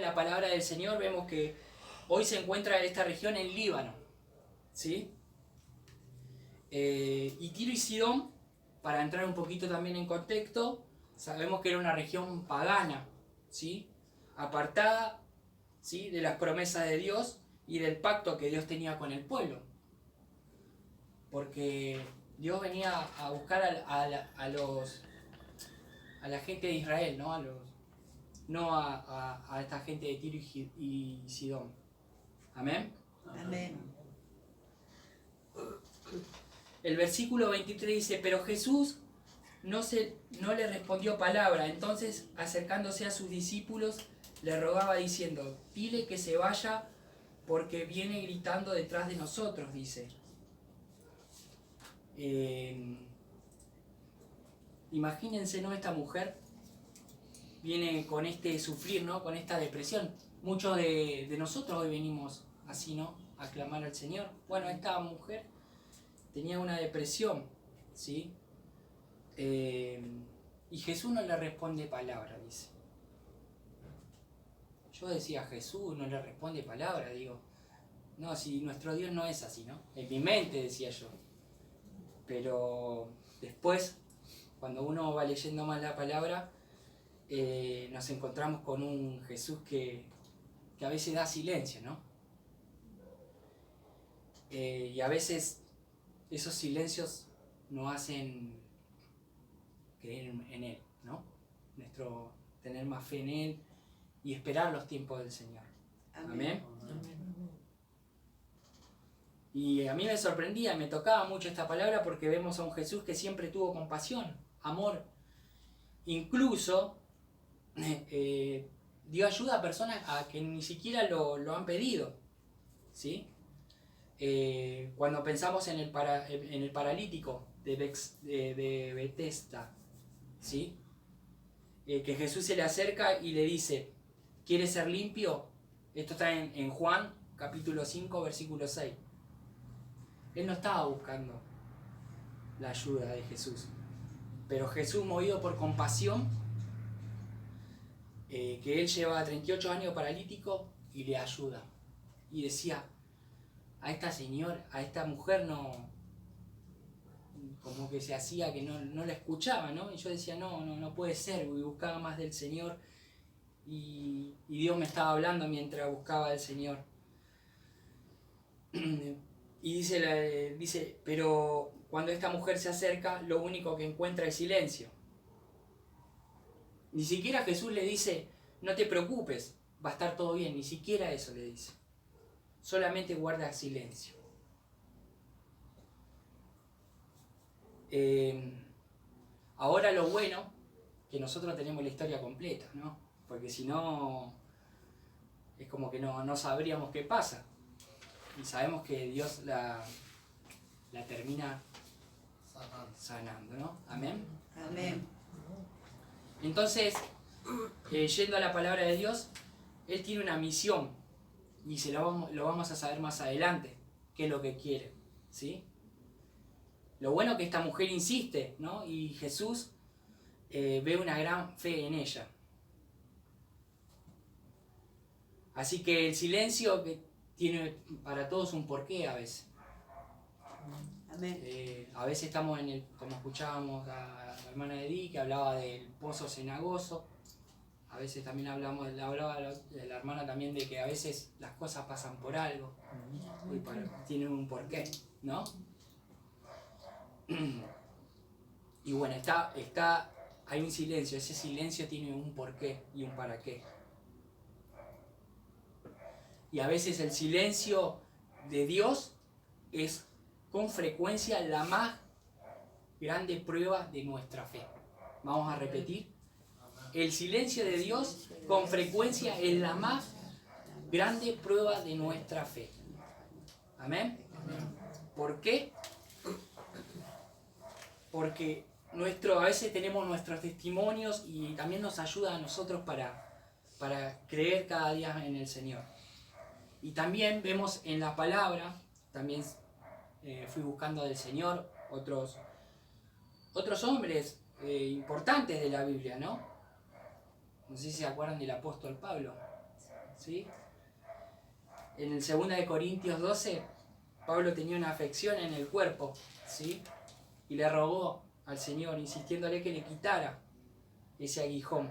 la palabra del Señor, vemos que hoy se encuentra esta región en Líbano, ¿sí? Y Tiro y Sidón, para entrar un poquito también en contexto, sabemos que era una región pagana, ¿sí? Apartada, ¿sí?, de las promesas de Dios y del pacto que Dios tenía con el pueblo. Porque Dios venía a buscar a la gente de Israel, ¿no? No a esta gente de Tiro y Sidón. Amén. Amén. El versículo 23 dice: pero Jesús no le respondió palabra. Entonces, acercándose a sus discípulos, le rogaba diciendo: dile que se vaya, porque viene gritando detrás de nosotros, dice. Imagínense, ¿no? Esta mujer viene con este sufrir, ¿no? Con esta depresión. Muchos de nosotros hoy venimos así, ¿no? A clamar al Señor. Bueno, esta mujer tenía una depresión, ¿sí? Y Jesús no le responde palabra, dice. Yo decía, Jesús no le responde palabra, digo. No, si nuestro Dios no es así, ¿no? En mi mente decía yo. Pero después, cuando uno va leyendo más la palabra, nos encontramos con un Jesús que a veces da silencio, ¿no? Y a veces esos silencios nos hacen creer en Él, ¿no? Tener más fe en Él y esperar los tiempos del Señor. Amén. Amén. Y a mí me sorprendía, me tocaba mucho esta palabra porque vemos a un Jesús que siempre tuvo compasión, amor. Incluso dio ayuda a personas a que ni siquiera lo han pedido, ¿sí? Cuando pensamos en el paralítico de Betesda, ¿sí? Que Jesús se le acerca y le dice: ¿quieres ser limpio? Esto está en Juan capítulo 5 versículo 6. Él no estaba buscando la ayuda de Jesús, pero Jesús, movido por compasión, que él lleva 38 años paralítico, y le ayuda. Y decía: a esta mujer no, como que se hacía que no la escuchaba, ¿no? Y yo decía, no puede ser, y buscaba más del Señor, y Dios me estaba hablando mientras buscaba al Señor. Y dice, pero cuando esta mujer se acerca, lo único que encuentra es silencio. Ni siquiera Jesús le dice: no te preocupes, va a estar todo bien. Ni siquiera eso le dice. Solamente guarda silencio. Ahora lo bueno, que nosotros tenemos la historia completa, ¿no? Porque si no, es como que no sabríamos qué pasa. Y sabemos que Dios la termina sanando, ¿no? Amén. Amén. Entonces, yendo a la palabra de Dios, Él tiene una misión, y lo vamos a saber más adelante, qué es lo que quiere, ¿sí? Lo bueno es que esta mujer insiste, ¿no? Y Jesús ve una gran fe en ella. Así que el silencio que tiene para todos un porqué a veces. Amén. A veces estamos como escuchábamos a la hermana de Di, que hablaba del pozo cenagoso. A veces también hablaba de la hermana también de que a veces las cosas pasan por algo y tienen un porqué, ¿no? Y bueno, hay un silencio, ese silencio tiene un porqué y un para qué. Y a veces el silencio de Dios es con frecuencia la más grande prueba de nuestra fe. Vamos a repetir. El silencio de Dios con frecuencia es la más grande prueba de nuestra fe. Amén. ¿Por qué? Porque a veces tenemos nuestros testimonios y también nos ayuda a nosotros para creer cada día en el Señor. Y también vemos en la palabra, también fui buscando del Señor otros hombres importantes de la Biblia, ¿no? No sé si se acuerdan del apóstol Pablo. ¿sí? En el 2 de Corintios 12, Pablo tenía una afección en el cuerpo, ¿sí? Y le rogó al Señor, insistiéndole que le quitara ese aguijón.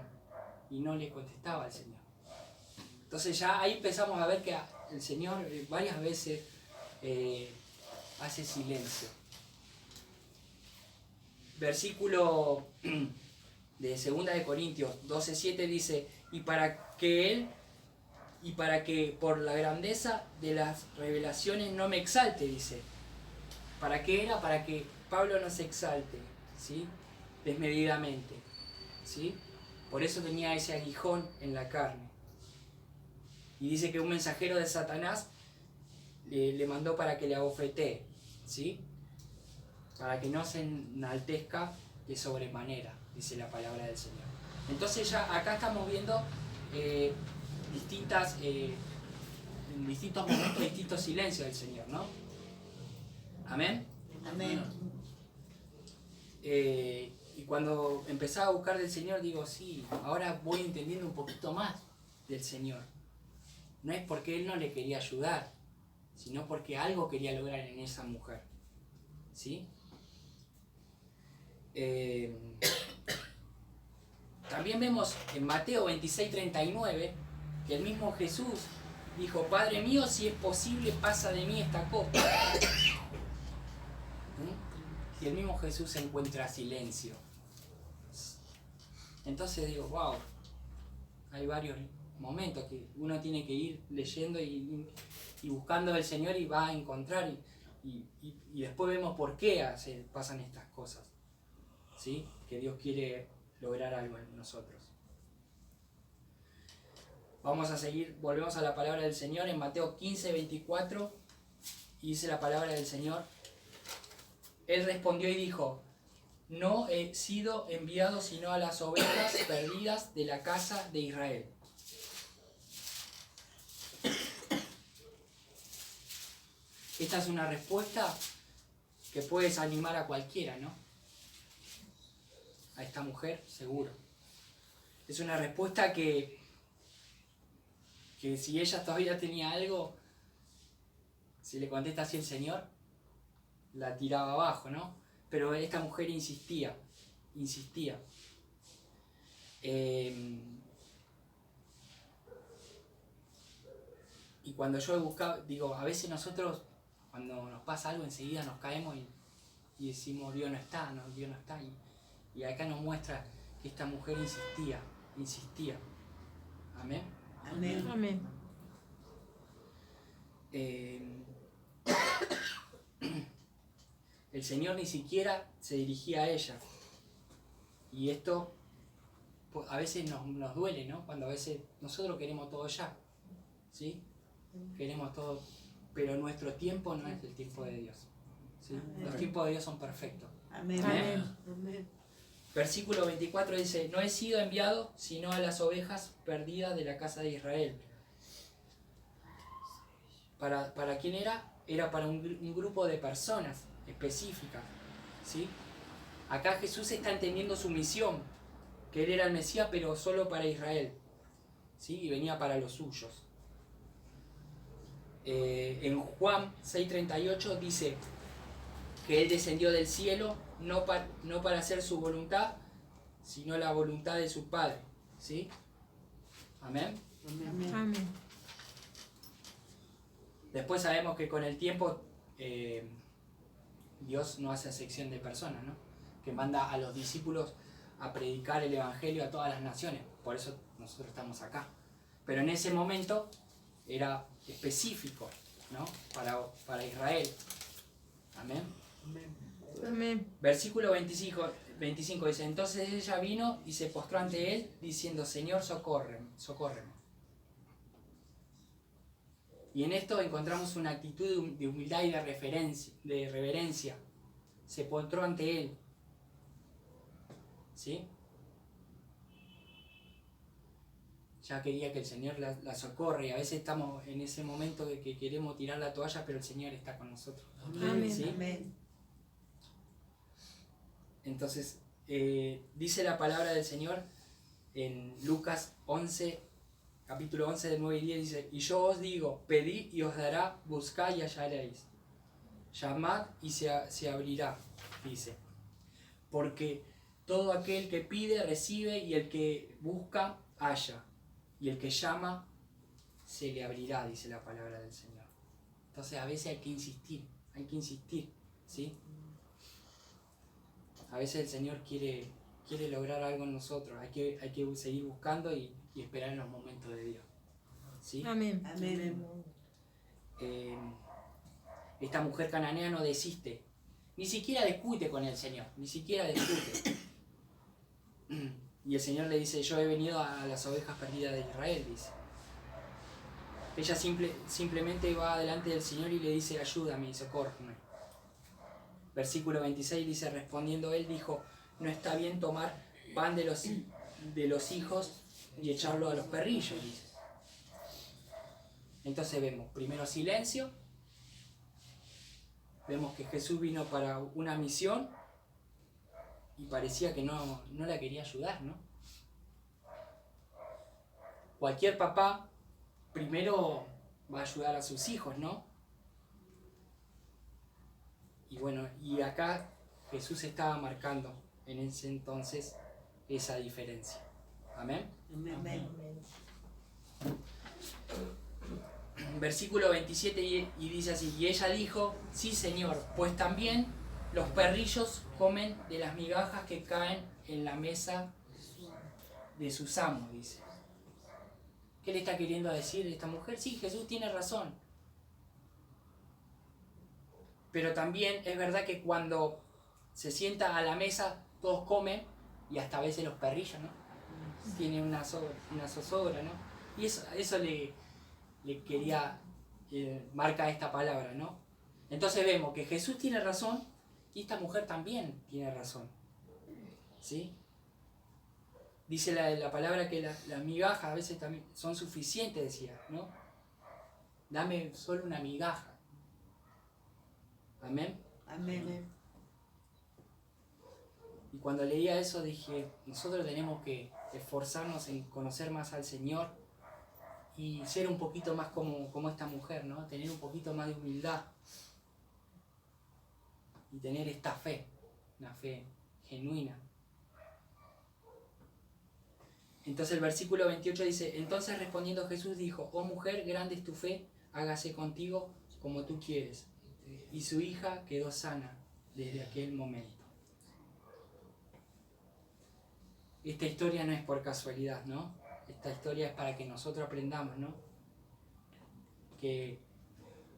Y no le contestaba al Señor. Entonces ya ahí empezamos a ver que el Señor varias veces hace silencio. Versículo de 2 de Corintios 12:7 dice, y para que por la grandeza de las revelaciones no me exalte, dice. ¿Para qué era? Para que Pablo no se exalte, ¿sí? Desmedidamente, ¿sí? Por eso tenía ese aguijón en la carne. Y dice que un mensajero de Satanás le mandó para que le abofetee, ¿sí? Para que no se enaltezca de sobremanera, dice la palabra del Señor. Entonces ya acá estamos viendo en distintos momentos, distintos silencios del Señor, ¿no? Amén. Amén. Y cuando empezaba a buscar del Señor, digo, sí, ahora voy entendiendo un poquito más del Señor. No es porque Él no le quería ayudar, sino porque algo quería lograr en esa mujer, ¿sí? También vemos en Mateo 26:39 que el mismo Jesús dijo, Padre mío, si es posible, pasa de mí esta copa. Y el mismo Jesús se encuentra silencio. Entonces digo, wow, hay varios momentos que uno tiene que ir leyendo y buscando al Señor y va a encontrar y después vemos por qué pasan estas cosas, ¿sí? Que Dios quiere lograr algo en nosotros. Vamos a seguir, volvemos a la palabra del Señor en Mateo 15:24 y dice la palabra del Señor. Él respondió y dijo, no he sido enviado sino a las ovejas perdidas de la casa de Israel. Esta es una respuesta que puede desanimar a cualquiera, ¿no? A esta mujer, seguro. Es una respuesta que si ella todavía tenía algo, si le contesta así el Señor, la tiraba abajo, ¿no? Pero esta mujer insistía. Y cuando yo he buscado, digo, a veces nosotros, cuando nos pasa algo, enseguida nos caemos y decimos, Dios no está, no, Dios no está. Y acá nos muestra que esta mujer insistía. Amén. Amén. Amén. El Señor ni siquiera se dirigía a ella. Y esto pues, a veces nos duele, ¿no? Cuando a veces nosotros queremos todo ya, ¿sí? Queremos todo, pero nuestro tiempo no es el tiempo de Dios, ¿sí? Los tiempos de Dios son perfectos. Amén. Amén. Amén. Versículo 24 dice, no he sido enviado sino a las ovejas perdidas de la casa de Israel. ¿Para quién era? Era para un grupo de personas específicas, ¿sí? Acá Jesús está entendiendo su misión, que Él era el Mesías, pero solo para Israel, ¿sí? Y venía para los suyos. En Juan 6:38 dice que Él descendió del cielo no para hacer su voluntad, sino la voluntad de su Padre, ¿sí? Amén. Amén. Amén. Después sabemos que con el tiempo Dios no hace acepción de personas, ¿no? Que manda a los discípulos a predicar el Evangelio a todas las naciones. Por eso nosotros estamos acá. Pero en ese momento era específico, ¿no? Para Israel. Amén. Amén. Versículo 25 dice, entonces ella vino y se postró ante él diciendo, Señor, socórreme. Y en esto encontramos una actitud de humildad y de reverencia. Se postró ante él. ¿Sí? Ya quería que el Señor la socorra y a veces estamos en ese momento de que queremos tirar la toalla, pero el Señor está con nosotros. Amén. ¿Sí? Amén. Entonces, dice la palabra del Señor en Lucas 11, capítulo 11 del 9 y 10 dice, y yo os digo, pedid y os dará, buscad y hallaréis, llamad y se abrirá, dice. Porque todo aquel que pide, recibe, y el que busca, halla. Y el que llama, se le abrirá, dice la palabra del Señor. Entonces a veces hay que insistir, ¿sí? A veces el Señor quiere lograr algo en nosotros, hay que seguir buscando y esperar en los momentos de Dios, ¿sí? Amén. Amén. Esta mujer cananea no desiste, ni siquiera discute con el Señor, ni siquiera discute. Y el Señor le dice, yo he venido a las ovejas perdidas de Israel, dice. Ella simplemente va delante del Señor y le dice, ayúdame y socórreme. Versículo 26 dice, respondiendo él, dijo, no está bien tomar pan de los hijos y echarlo a los perrillos, dice. Entonces vemos, primero silencio, vemos que Jesús vino para una misión y parecía que no la quería ayudar, ¿no? Cualquier papá primero va a ayudar a sus hijos, ¿no? Y bueno, y acá Jesús estaba marcando en ese entonces esa diferencia. Amén. Amén. Versículo 27 y dice así, y ella dijo, sí Señor, pues también los perrillos comen de las migajas que caen en la mesa de sus amos, dice. ¿Qué le está queriendo decir esta mujer? Sí, Jesús tiene razón. Pero también es verdad que cuando se sienta a la mesa, todos comen, y hasta a veces los perrillos, ¿no? Tienen una zozobra, ¿no? Y eso le quería, marca esta palabra, ¿no? Entonces vemos que Jesús tiene razón y esta mujer también tiene razón, ¿sí? Dice la palabra que las migajas a veces también son suficientes, decía, ¿no? Dame solo una migaja. Amén. Amén. Y cuando leía eso dije, nosotros tenemos que esforzarnos en conocer más al Señor y ser un poquito más como esta mujer, ¿no? Tener un poquito más de humildad y tener esta fe, una fe genuina. Entonces el versículo 28 dice, entonces respondiendo Jesús dijo, oh mujer, grande es tu fe, hágase contigo como tú quieres. Y su hija quedó sana desde aquel momento. Esta historia no es por casualidad, ¿no? Esta historia es para que nosotros aprendamos, ¿no? Que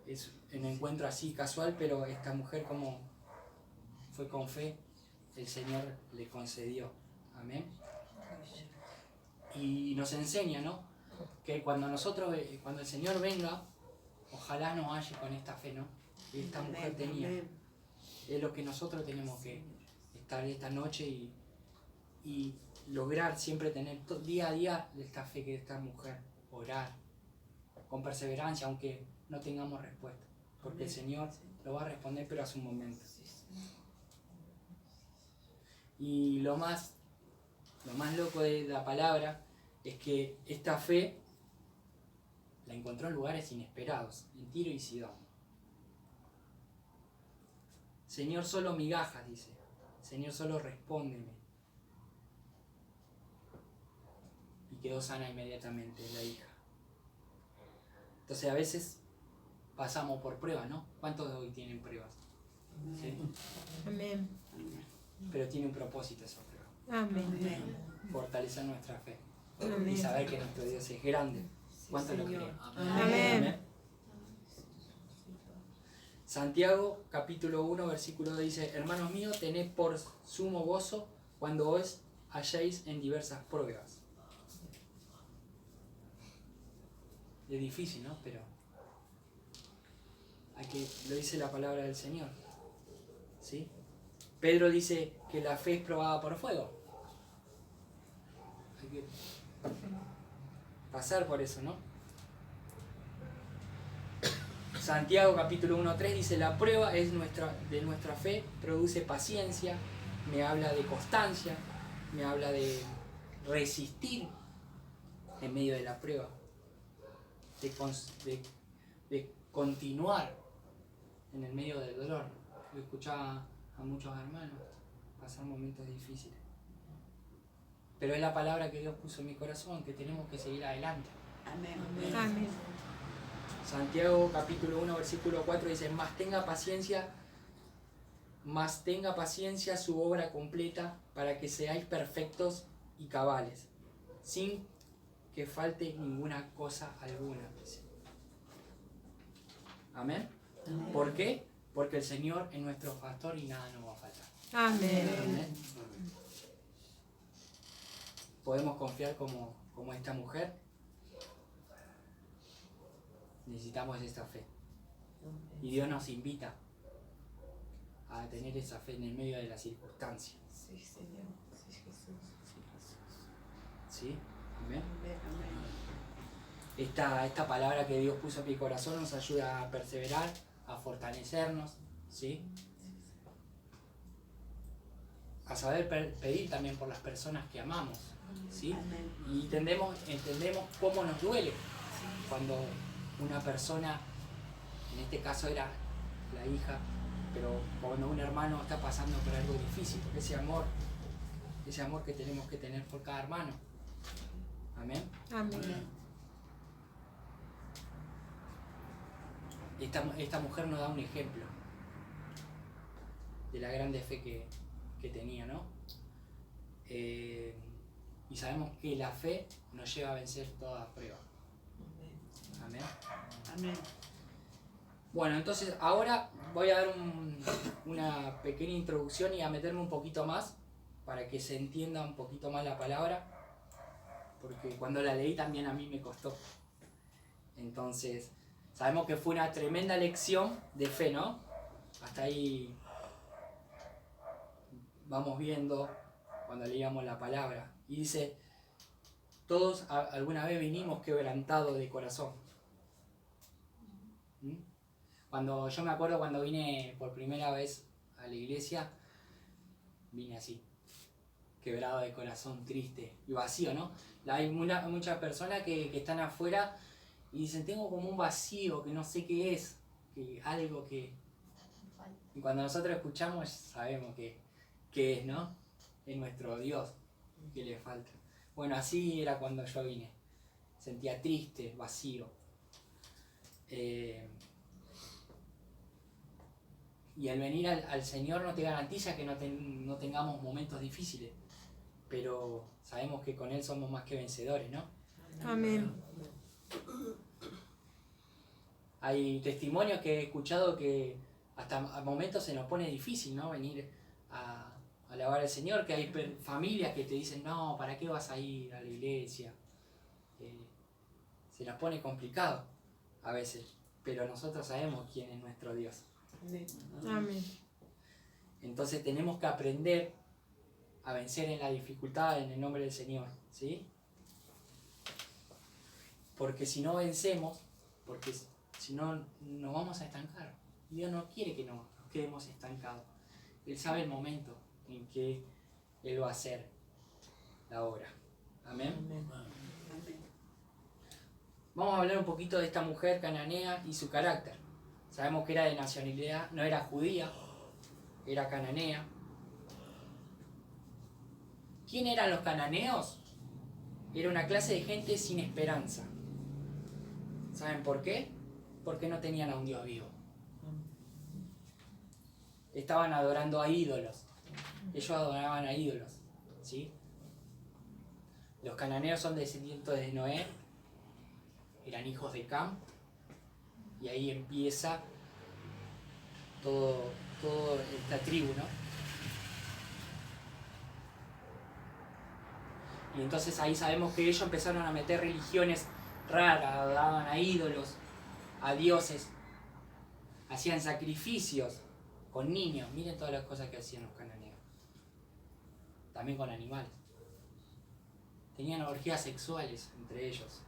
es un encuentro así casual, pero esta mujer como fue con fe, el Señor le concedió. Amén. Y nos enseña, ¿no? Que cuando el Señor venga, ojalá nos halle con esta fe, ¿no? Que esta mujer tenía. Es lo que nosotros tenemos que estar esta noche y lograr siempre tener día a día esta fe que esta mujer, orar con perseverancia, aunque no tengamos respuesta, porque el Señor lo va a responder, pero a su momento. Y lo más loco de la palabra es que esta fe la encontró en lugares inesperados, en Tiro y Sidón. Señor, solo migajas, dice. Señor, solo respóndeme. Y quedó sana inmediatamente la hija. Entonces a veces pasamos por pruebas, ¿no? ¿Cuántos de hoy tienen pruebas? ¿Sí? Amén. Pero tiene un propósito esa prueba. Amén. Fortalecer nuestra fe. Amén. Y saber que nuestro Dios es grande. ¿Cuántos lo creen? Amén. Santiago, capítulo 1, versículo 2 dice, hermanos míos, tened por sumo gozo cuando os halléis en diversas pruebas. Es difícil, ¿no? Pero lo dice la palabra del Señor. ¿Sí? Pedro dice que la fe es probada por fuego. Hay que pasar por eso, ¿no? Santiago capítulo 1.3 dice, la prueba de nuestra fe produce paciencia, me habla de constancia, me habla de resistir en medio de la prueba. de continuar en el medio del dolor. Yo escuchaba a muchos hermanos pasar momentos difíciles. Pero es la palabra que Dios puso en mi corazón, que tenemos que seguir adelante. Amén. Amén. Santiago capítulo 1 versículo 4 dice, más tenga paciencia su obra completa para que seáis perfectos y cabales, sin que falte ninguna cosa alguna. Amén. Amén. ¿Por qué? Porque el Señor es nuestro pastor y nada nos va a faltar. Amén. Amén. Podemos confiar como esta mujer. Necesitamos esa fe. Y Dios nos invita a tener esa fe en el medio de las circunstancias. Sí, Señor. Sí, Jesús. ¿Sí? Amén. Amén. Amén. Esta palabra que Dios puso en mi corazón nos ayuda a perseverar, a fortalecernos, ¿sí? A saber pedir también por las personas que amamos, ¿sí? Amén. Y entendemos cómo nos duele cuando una persona, en este caso era la hija, pero cuando un hermano está pasando por algo difícil, porque ese amor que tenemos que tener por cada hermano. Amén. Amén. Esta mujer nos da un ejemplo de la grande fe que tenía, ¿no? Y sabemos que la fe nos lleva a vencer toda prueba. Amén. Amén. Bueno, entonces ahora voy a dar una pequeña introducción y a meterme un poquito más para que se entienda un poquito más la palabra, porque cuando la leí también a mí me costó. Entonces, sabemos que fue una tremenda lección de fe, ¿no? Hasta ahí vamos viendo cuando leíamos la palabra. Y dice, todos alguna vez vinimos quebrantados de corazón. ¿Mm? Yo me acuerdo cuando vine por primera vez a la iglesia, vine así, quebrado de corazón, triste y vacío, ¿no? Hay muchas personas que están afuera y dicen, tengo como un vacío, que no sé qué es, que algo que... Y cuando nosotros escuchamos sabemos que es, ¿no? Es nuestro Dios, que le falta. Bueno, así era cuando yo vine. Sentía triste, vacío. Y al venir al Señor no te garantiza que no tengamos momentos difíciles, pero sabemos que con Él somos más que vencedores, ¿no? Amén. Hay testimonios que he escuchado que hasta a momentos se nos pone difícil, ¿no? Venir a alabar al Señor, que hay familias que te dicen, no, ¿para qué vas a ir a la iglesia? Se nos pone complicado a veces, pero nosotros sabemos quién es nuestro Dios. Amén. Entonces tenemos que aprender a vencer en la dificultad en el nombre del Señor, ¿sí? Porque si no vencemos, porque si no nos vamos a estancar. Dios no quiere que nos quedemos estancados. Él sabe el momento en que Él va a hacer la obra. Amén. Amén. Vamos a hablar un poquito de esta mujer cananea y su carácter. Sabemos que era de nacionalidad, no era judía, era cananea. ¿Quién eran los cananeos? Era una clase de gente sin esperanza. ¿Saben por qué? Porque no tenían a un Dios vivo. Estaban adorando a ídolos. Ellos adoraban a ídolos, ¿sí? Los cananeos son descendientes de Noé, eran hijos de Cam, y ahí empieza toda esta tribu, ¿no? Y entonces ahí sabemos que ellos empezaron a meter religiones raras, adoraban a ídolos, a dioses, hacían sacrificios con niños. Miren todas las cosas que hacían los cananeos. También con animales. Tenían orgías sexuales entre ellos.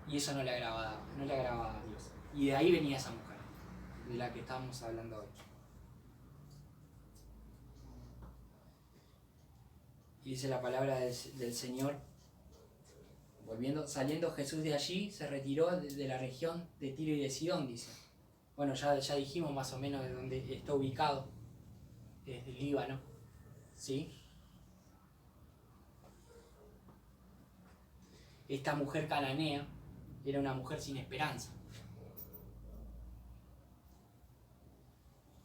Y eso no le agradaba a Dios. Y de ahí venía esa mujer, de la que estábamos hablando hoy. Y dice la palabra del Señor, Saliendo Jesús de allí, se retiró de la región de Tiro y de Sidón, dice. Bueno, ya dijimos más o menos de dónde está ubicado, es el Líbano, ¿sí? Esta mujer cananea era una mujer sin esperanza.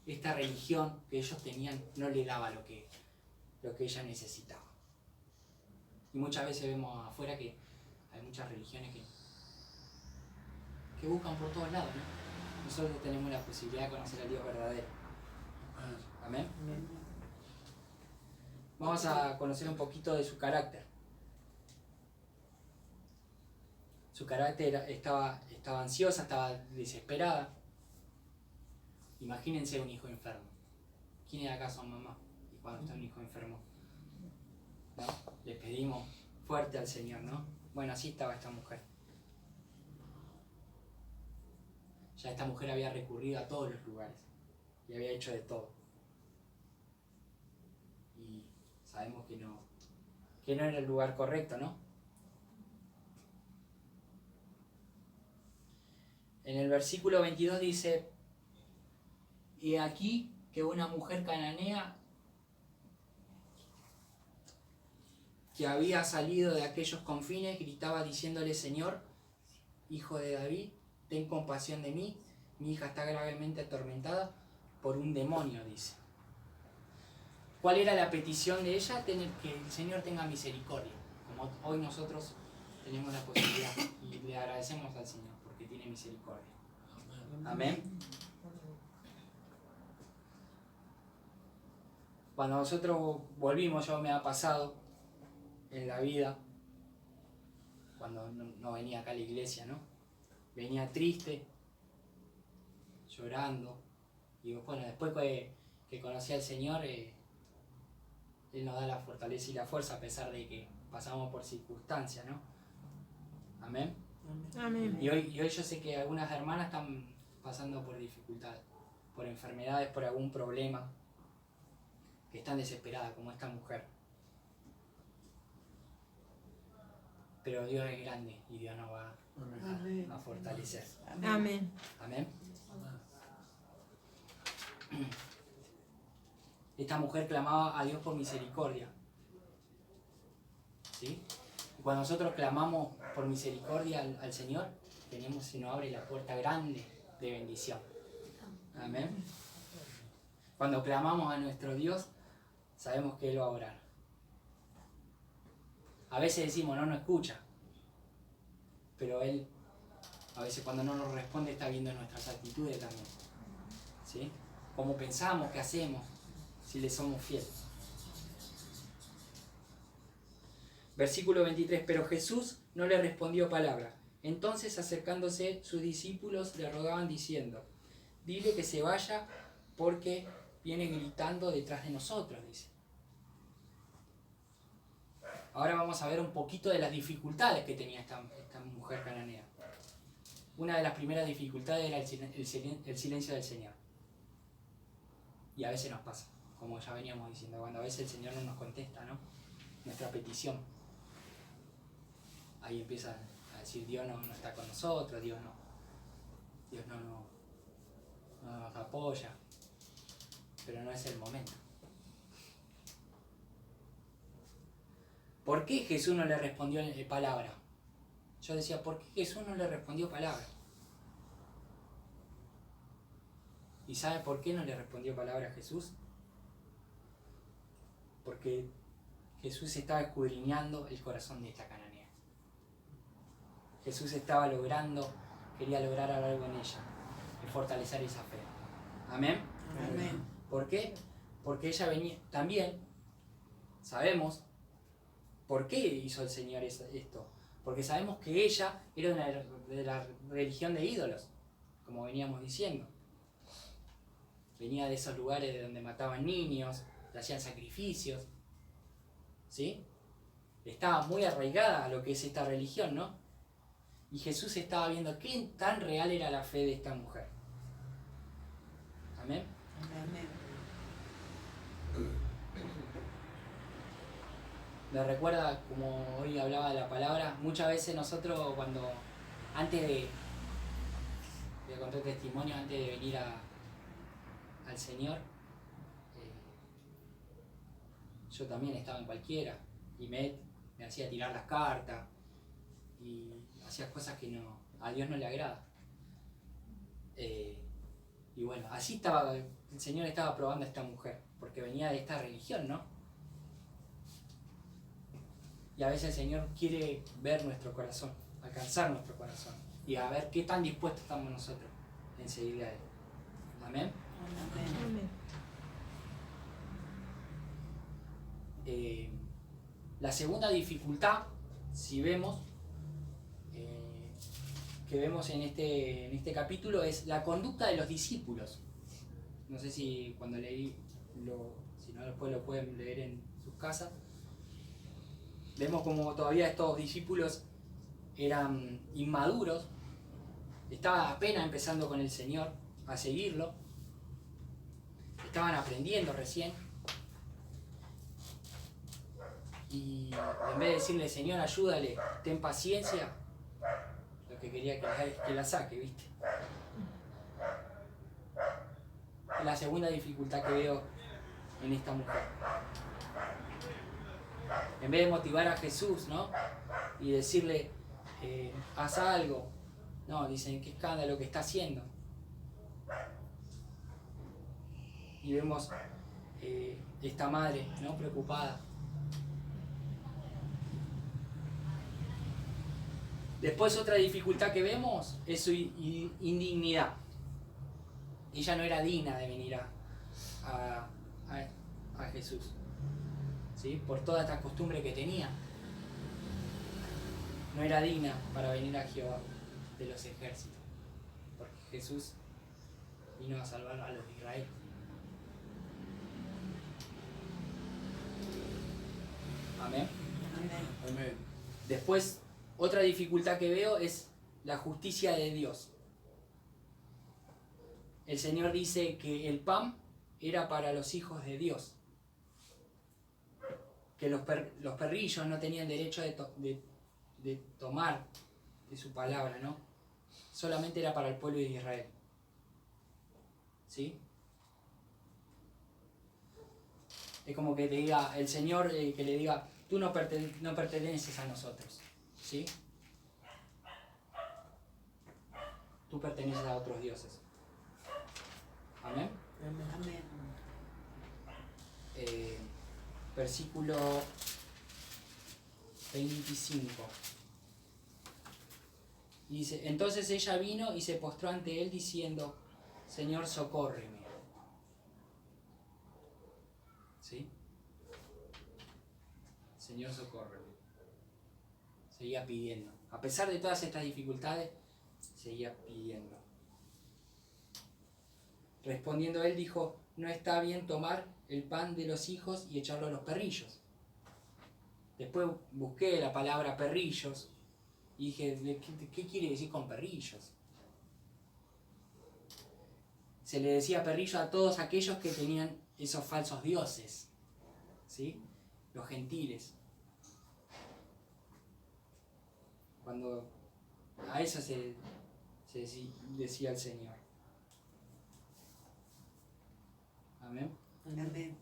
Esta religión que ellos tenían no le daba lo que ella necesitaba. Y muchas veces vemos afuera que hay muchas religiones que buscan por todos lados, ¿no? Nosotros tenemos la posibilidad de conocer al Dios verdadero. Amén. Vamos a conocer un poquito de su carácter. Su carácter estaba ansiosa, estaba desesperada. Imagínense un hijo enfermo. ¿Quién acá son mamá? Y cuando está un hijo enfermo, ¿no? Le pedimos fuerte al Señor, ¿no? Bueno, así estaba esta mujer. Ya esta mujer había recurrido a todos los lugares y había hecho de todo. Y sabemos que no era el lugar correcto, ¿no? En el versículo 22 dice: y aquí que una mujer cananea que había salido de aquellos confines gritaba diciéndole: Señor, hijo de David, ten compasión de mí, mi hija está gravemente atormentada por un demonio, dice. ¿Cuál era la petición de ella? Que el Señor tenga misericordia, como hoy nosotros tenemos la posibilidad, y le agradecemos al Señor porque tiene misericordia. Amén. Cuando nosotros volvimos, yo me ha pasado en la vida, cuando no venía acá a la iglesia, ¿no? Venía triste, llorando, y bueno, después que conocí al Señor, Él nos da la fortaleza y la fuerza a pesar de que pasamos por circunstancias, ¿no? Amén. Amén. Y hoy yo sé que algunas hermanas están pasando por dificultades, por enfermedades, por algún problema, que están desesperadas como esta mujer. Pero Dios es grande y Dios nos va a fortalecer. Amén. Amén. Esta mujer clamaba a Dios por misericordia. ¿Sí? Y cuando nosotros clamamos por misericordia al Señor, se nos abre la puerta grande de bendición. Amén. Cuando clamamos a nuestro Dios, sabemos que Él va a orar. A veces decimos, no escucha. Pero Él, a veces cuando no nos responde, está viendo nuestras actitudes también. ¿Sí? Cómo pensamos, qué hacemos, si le somos fieles. Versículo 23, pero Jesús no le respondió palabra. Entonces, acercándose, sus discípulos le rogaban diciendo: dile que se vaya porque viene gritando detrás de nosotros, dice. Ahora vamos a ver un poquito de las dificultades que tenía esta mujer cananea. Una de las primeras dificultades era el silencio del Señor. Y a veces nos pasa, como ya veníamos diciendo, cuando a veces el Señor no nos contesta, ¿no? Nuestra petición. Ahí empieza a decir: Dios no está con nosotros, Dios no nos apoya. Pero no es el momento. ¿Por qué Jesús no le respondió palabra? Yo decía, ¿por qué Jesús no le respondió palabra? ¿Y sabe por qué no le respondió palabra a Jesús? Porque Jesús estaba escudriñando el corazón de esta cananea. Jesús quería lograr algo en ella, de fortalecer esa fe. Amén. Amén. ¿Por qué? Porque ella venía, también sabemos por qué hizo el Señor esto. Porque sabemos que ella era de la religión de ídolos, como veníamos diciendo. Venía de esos lugares de donde mataban niños, le hacían sacrificios. ¿Sí? Estaba muy arraigada a lo que es esta religión, ¿no? Y Jesús estaba viendo qué tan real era la fe de esta mujer. Amén. Amén. me recuerda, como hoy hablaba de la palabra, muchas veces nosotros cuando, antes de, voy a contar testimonio, antes de venir al Señor, yo también estaba en cualquiera y me hacía tirar las cartas y hacía cosas que a Dios no le agrada. Y bueno, así estaba, el Señor estaba probando a esta mujer, porque venía de esta religión, ¿no? Y a veces el Señor quiere ver nuestro corazón, alcanzar nuestro corazón, y a ver qué tan dispuestos estamos nosotros en seguirle a Él. Amén. Amén. Amén. La segunda dificultad, si vemos, que vemos en este capítulo, es la conducta de los discípulos. No sé si cuando leí, si no después lo pueden leer en sus casas. Vemos como todavía estos discípulos eran inmaduros, estaban apenas empezando con el Señor a seguirlo, estaban aprendiendo recién. Y en vez de decirle, Señor, ayúdale, ten paciencia, lo que quería que la saque, ¿viste? Es la segunda dificultad que veo en esta mujer. En vez de motivar a Jesús, ¿no? Y decirle, haz algo. No, dicen, qué escándalo que está haciendo. Y vemos esta madre, ¿no? Preocupada. Después otra dificultad que vemos es su indignidad. Ella no era digna de venir a Jesús, ¿sí? Por toda esta costumbre que tenía. No era digna para venir a Jehová de los ejércitos, porque Jesús vino a salvar a los de Israel. Amén. Amén. Después, otra dificultad que veo es la justicia de Dios. El Señor dice que el pan era para los hijos de Dios, que los perrillos no tenían derecho de tomar de su palabra, ¿no? Solamente era para el pueblo de Israel. ¿Sí? Es como que te diga, el Señor que le diga, tú no perteneces a nosotros, ¿sí? Tú perteneces a otros dioses. Amén. Amén. Versículo 25. Dice, entonces ella vino y se postró ante él diciendo, Señor, socórreme. ¿Sí? Señor, socórreme. Seguía pidiendo. A pesar de todas estas dificultades, seguía pidiendo. Respondiendo él dijo, no está bien tomar el pan de los hijos y echarlo a los perrillos. Después busqué la palabra perrillos y dije, ¿qué quiere decir con perrillos? Se le decía perrillo a todos aquellos que tenían esos falsos dioses, ¿sí? Los gentiles. Cuando a eso se decía el Señor. Amén. Amén.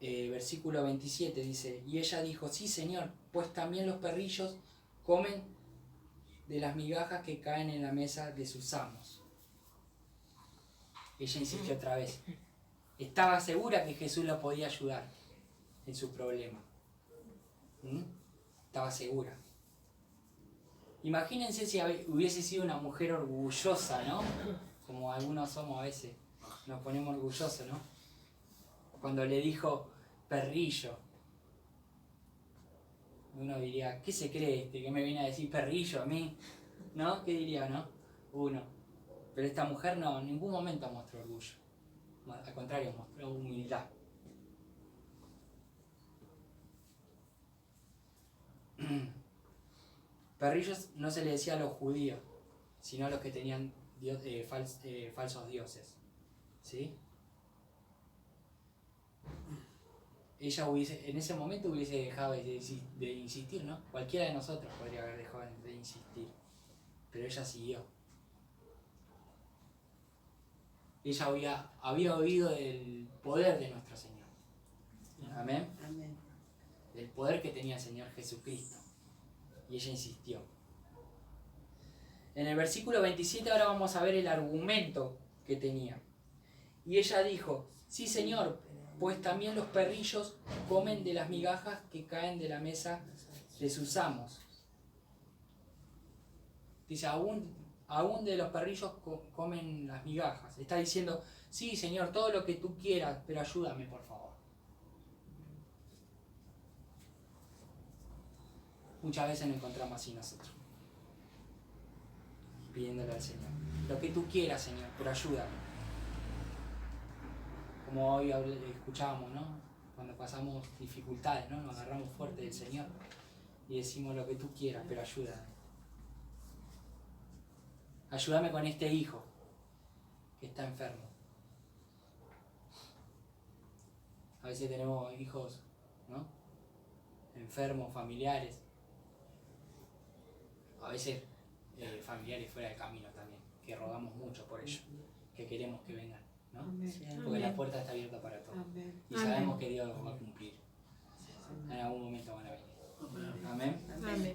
Versículo 27 dice, y ella dijo, sí, Señor, pues también los perrillos comen de las migajas que caen en la mesa de sus amos. Ella insistió otra vez. Estaba segura que Jesús la podía ayudar en su problema. Estaba segura. Imagínense si hubiese sido una mujer orgullosa, ¿no? Como algunos somos a veces, nos ponemos orgullosos, ¿no? Cuando le dijo perrillo, uno diría, ¿qué se cree este que me viene a decir perrillo a mí? ¿No? ¿Qué diría, no? Uno. Pero esta mujer no, en ningún momento mostró orgullo. Al contrario, mostró humildad. Perrillos no se le decía a los judíos, sino a los que tenían falsos dioses. ¿Sí? ella en ese momento hubiese dejado de insistir, ¿no? Cualquiera de nosotros podría haber dejado de insistir, pero ella siguió. Ella había oído del poder de nuestro Señor. Amén. Amén. Del poder que tenía el Señor Jesucristo. Y ella insistió. En el versículo 27 ahora vamos a ver el argumento que tenía. Y ella dijo: sí, Señor, pues también los perrillos comen de las migajas que caen de la mesa de sus amos. Dice, aún de los perrillos comen las migajas. Está diciendo, sí, Señor, todo lo que tú quieras, pero ayúdame, por favor. Muchas veces nos encontramos así nosotros, pidiéndole al Señor, lo que tú quieras, Señor, pero ayúdame. Como hoy escuchábamos, ¿no? Cuando pasamos dificultades, ¿no? Nos agarramos fuerte del Señor y decimos lo que tú quieras, pero ayúdame. Ayúdame con este hijo que está enfermo. A veces tenemos hijos, ¿no? Enfermos, familiares. A veces familiares fuera de camino también, que rogamos mucho por ellos, que queremos que vengan, ¿no? Porque la puerta está abierta para todos. Y sabemos que Dios va a cumplir. En algún momento van a venir. Amén. Amén.